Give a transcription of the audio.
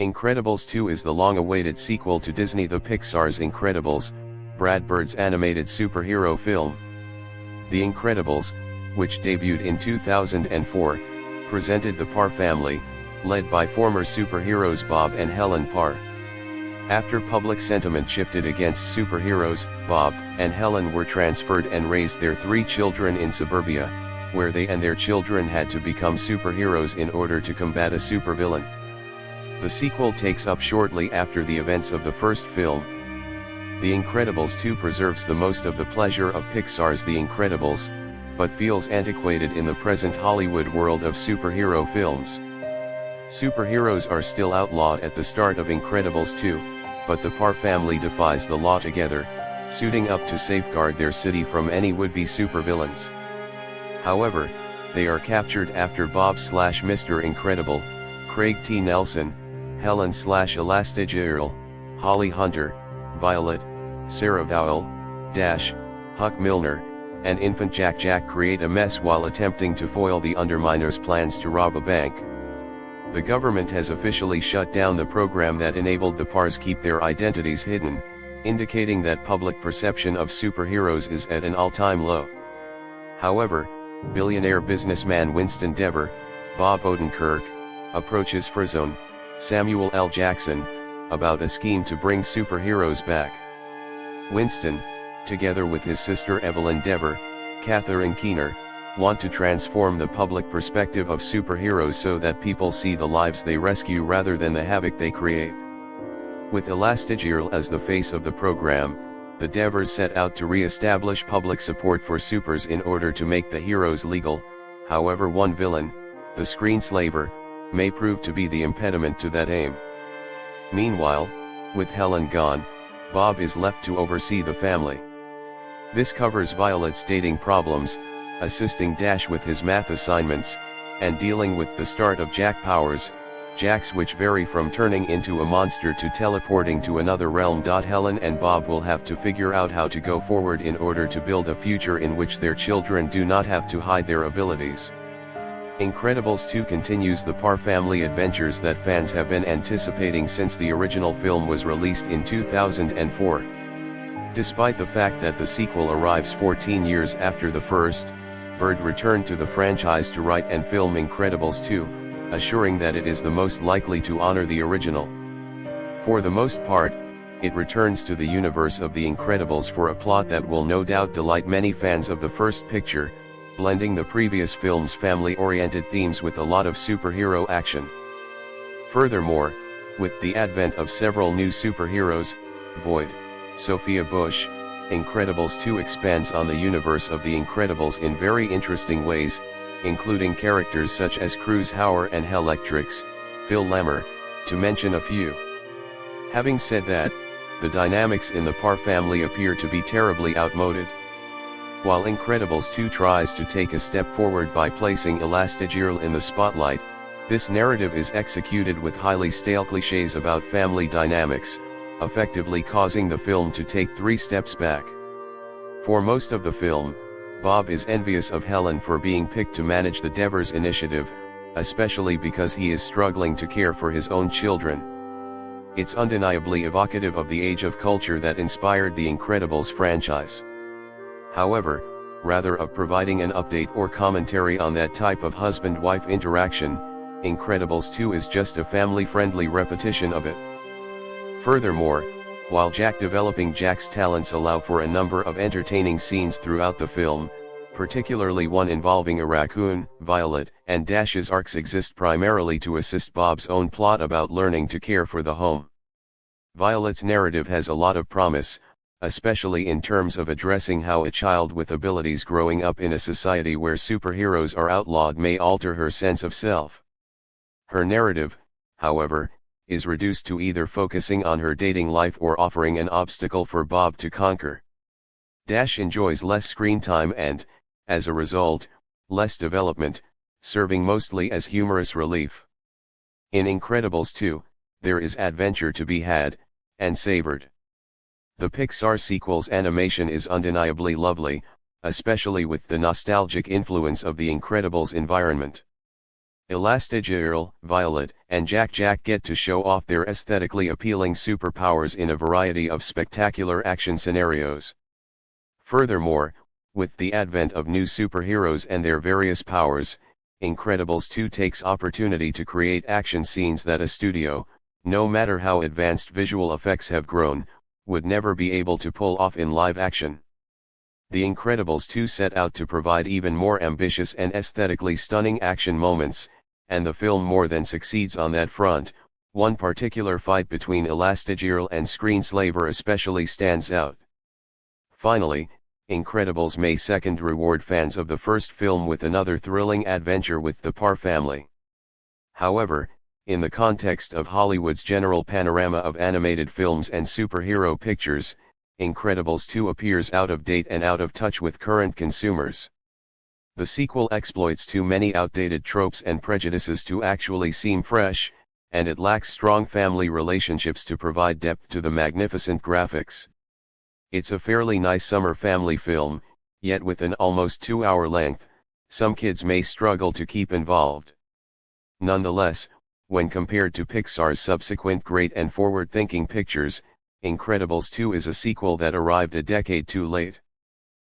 Incredibles 2 is the long-awaited sequel to Disney the Pixar's Incredibles, Brad Bird's animated superhero film. The Incredibles, which debuted in 2004, presented the Parr family, led by former superheroes Bob and Helen Parr. After public sentiment shifted against superheroes, Bob and Helen were transferred and raised their 3 children in suburbia, where they and their children had to become superheroes in order to combat a supervillain. The sequel takes up shortly after the events of the first film. The Incredibles 2 preserves the most of the pleasure of Pixar's The Incredibles, but feels antiquated in the present Hollywood world of superhero films. Superheroes are still outlawed at the start of Incredibles 2, but the Parr family defies the law together, suiting up to safeguard their city from any would-be supervillains. However, they are captured after Bob/Mr. Incredible, Craig T. Nelson, Helen/Elastigirl, Holly Hunter, Violet, Sarah Vowell, Dash, Huck Milner, and infant Jack create a mess while attempting to foil the Underminers' plans to rob a bank. The government has officially shut down the program that enabled the Parrs keep their identities hidden, indicating that public perception of superheroes is at an all-time low. However, billionaire businessman Winston Dever, Bob Odenkirk, approaches Frozone, Samuel L. Jackson, about a scheme to bring superheroes back. Winston, together with his sister Evelyn Dever, Catherine Keener, want to transform the public perspective of superheroes so that people see the lives they rescue rather than the havoc they create. With Elastigirl as the face of the program, the Devers set out to re-establish public support for supers in order to make the heroes legal. However, one villain, the Screenslaver, may prove to be the impediment to that aim. Meanwhile, with Helen gone, Bob is left to oversee the family. This covers Violet's dating problems, assisting Dash with his math assignments, and dealing with the start of Jack powers, Jack's which vary from turning into a monster to teleporting to another realm. Helen and Bob will have to figure out how to go forward in order to build a future in which their children do not have to hide their abilities. Incredibles 2 continues the Parr family adventures that fans have been anticipating since the original film was released in 2004. Despite the fact that the sequel arrives 14 years after the first, Bird returned to the franchise to write and film Incredibles 2, assuring that it is the most likely to honor the original. For the most part, it returns to the universe of The Incredibles for a plot that will no doubt delight many fans of the first picture, blending the previous film's family-oriented themes with a lot of superhero action. Furthermore, with the advent of several new superheroes, Void, Sophia Bush, Incredibles 2 expands on the universe of The Incredibles in very interesting ways, including characters such as Cruz Hauer and Hellectrix, Phil Lammer, to mention a few. Having said that, the dynamics in the Parr family appear to be terribly outmoded. While Incredibles 2 tries to take a step forward by placing Elastigirl in the spotlight, this narrative is executed with highly stale clichés about family dynamics, effectively causing the film to take 3 steps back. For most of the film, Bob is envious of Helen for being picked to manage the Devers initiative, especially because he is struggling to care for his own children. It's undeniably evocative of the age of culture that inspired the Incredibles franchise. However, rather of providing an update or commentary on that type of husband-wife interaction, Incredibles 2 is just a family-friendly repetition of it. Furthermore, while developing Jack's talents allow for a number of entertaining scenes throughout the film, particularly one involving a raccoon, Violet, and Dash's arcs exist primarily to assist Bob's own plot about learning to care for the home. Violet's narrative has a lot of promise, especially in terms of addressing how a child with abilities growing up in a society where superheroes are outlawed may alter her sense of self. Her narrative, however, is reduced to either focusing on her dating life or offering an obstacle for Bob to conquer. Dash enjoys less screen time and, as a result, less development, serving mostly as humorous relief. In Incredibles 2, there is adventure to be had, and savored. The Pixar sequel's animation is undeniably lovely, especially with the nostalgic influence of The Incredibles' environment. Elastigirl, Violet, and Jack get to show off their aesthetically appealing superpowers in a variety of spectacular action scenarios. Furthermore, with the advent of new superheroes and their various powers, Incredibles 2 takes opportunity to create action scenes that a studio, no matter how advanced visual effects have grown, would never be able to pull off in live action. The Incredibles 2 set out to provide even more ambitious and aesthetically stunning action moments, and the film more than succeeds on that front. One particular fight between Elastigirl and Screenslaver especially stands out. Finally, Incredibles May 2nd reward fans of the first film with another thrilling adventure with the Parr family. However, in the context of Hollywood's general panorama of animated films and superhero pictures, Incredibles 2 appears out of date and out of touch with current consumers. The sequel exploits too many outdated tropes and prejudices to actually seem fresh, and it lacks strong family relationships to provide depth to the magnificent graphics. It's a fairly nice summer family film, yet with an almost 2-hour length, some kids may struggle to keep involved. Nonetheless, when compared to Pixar's subsequent great and forward-thinking pictures, Incredibles 2 is a sequel that arrived a decade too late.